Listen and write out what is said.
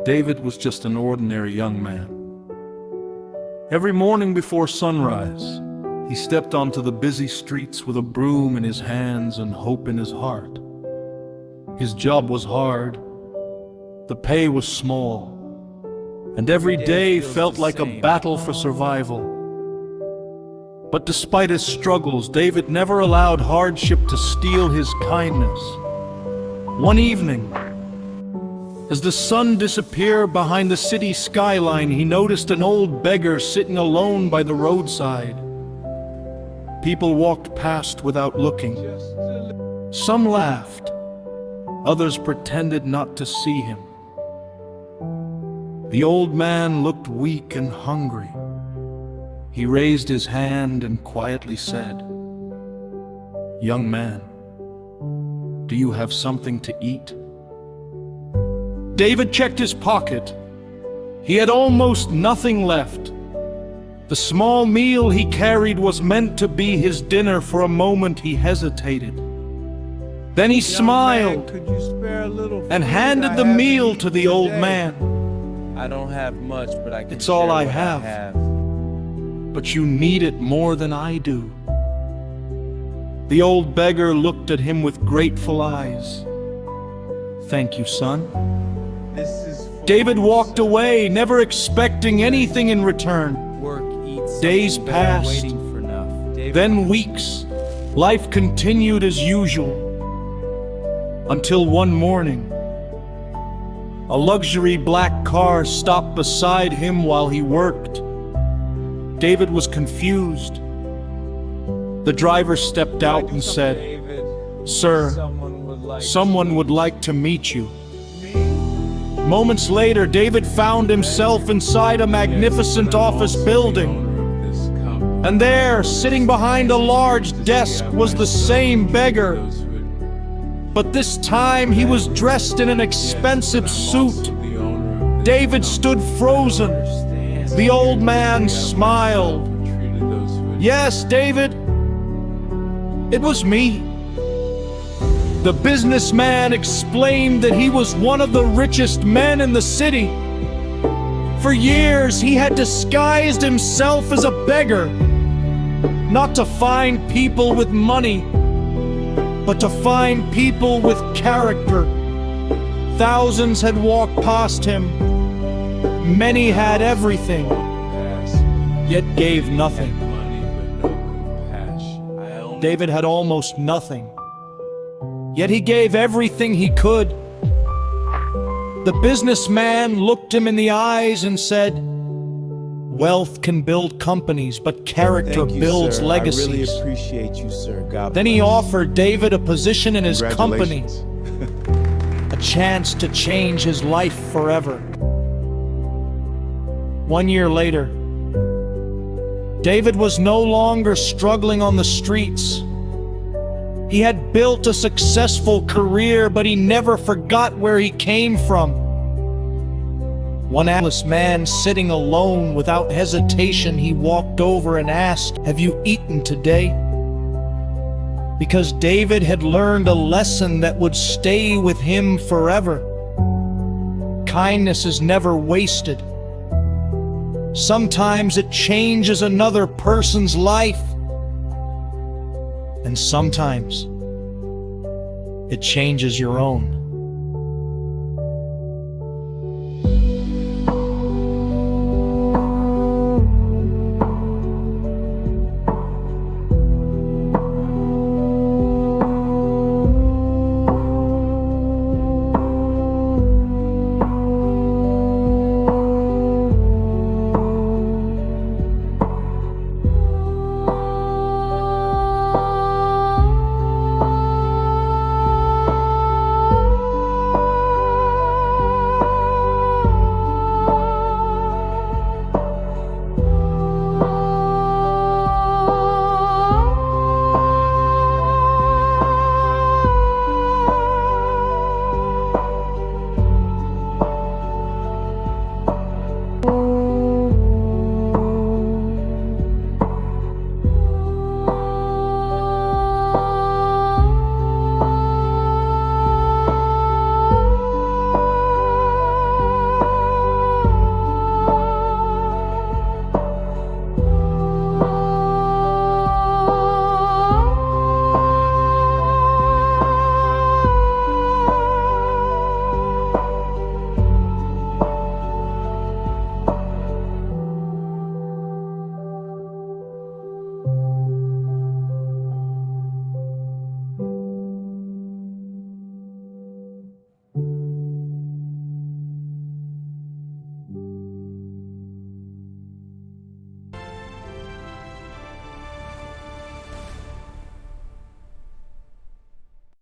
David was just an ordinary young man. Every morning before sunrise, he stepped onto the busy streets with a broom in his hands and hope in his heart. His job was hard, the pay was small, and every day felt like a battle for survival. But despite his struggles, David never allowed hardship to steal his kindness. One evening, as the sun disappeared behind the city skyline, he noticed an old beggar sitting alone by the roadside. People walked past without looking. Some laughed, others pretended not to see him. The old man looked weak and hungry. He raised his hand and quietly said, "Young man, do you have something to eat?" David checked his pocket. He had almost nothing left. The small meal he carried was meant to be his dinner. For a moment he hesitated. Then he smiled and handed the meal to the old man. "I don't have much, but I can It's all share I what have. But you need it more than I do." The old beggar looked at him with grateful eyes. "Thank you, son." This is David walked away, never expecting anything in return. work, eat Days something better, passed. waiting for enough. David, Then weeks. Life continued as usual. Until one morning, a luxury black car stopped beside him while he worked. David was confused. The driver stepped out and said, David, "Sir, someone would like to meet you." Moments later, David found himself inside a magnificent office building. And there, sitting behind a large desk, was the same beggar. But this time he was dressed in an expensive suit. David stood frozen. The old man smiled. "Yes, David, it was me." The businessman explained that he was one of the richest men in the city. For years he had disguised himself as a beggar, not to find people with money, but to find people with character. Thousands had walked past him. Many had everything, yet gave nothing. David had almost nothing, yet he gave everything he could. The businessman looked him in the eyes and said, "Wealth can build companies, but character Thank you, builds sir. legacies." I really appreciate you, sir. God Then he bless. offered David a position in his company, Congratulations. a chance to change his life forever. 1 year later, David was no longer struggling on the streets. He had built a successful career, but he never forgot where he came from. One aimless man sitting alone, without hesitation, he walked over and asked, "Have you eaten today?" Because David had learned a lesson that would stay with him forever. Kindness is never wasted. Sometimes it changes another person's life, and sometimes it changes your own.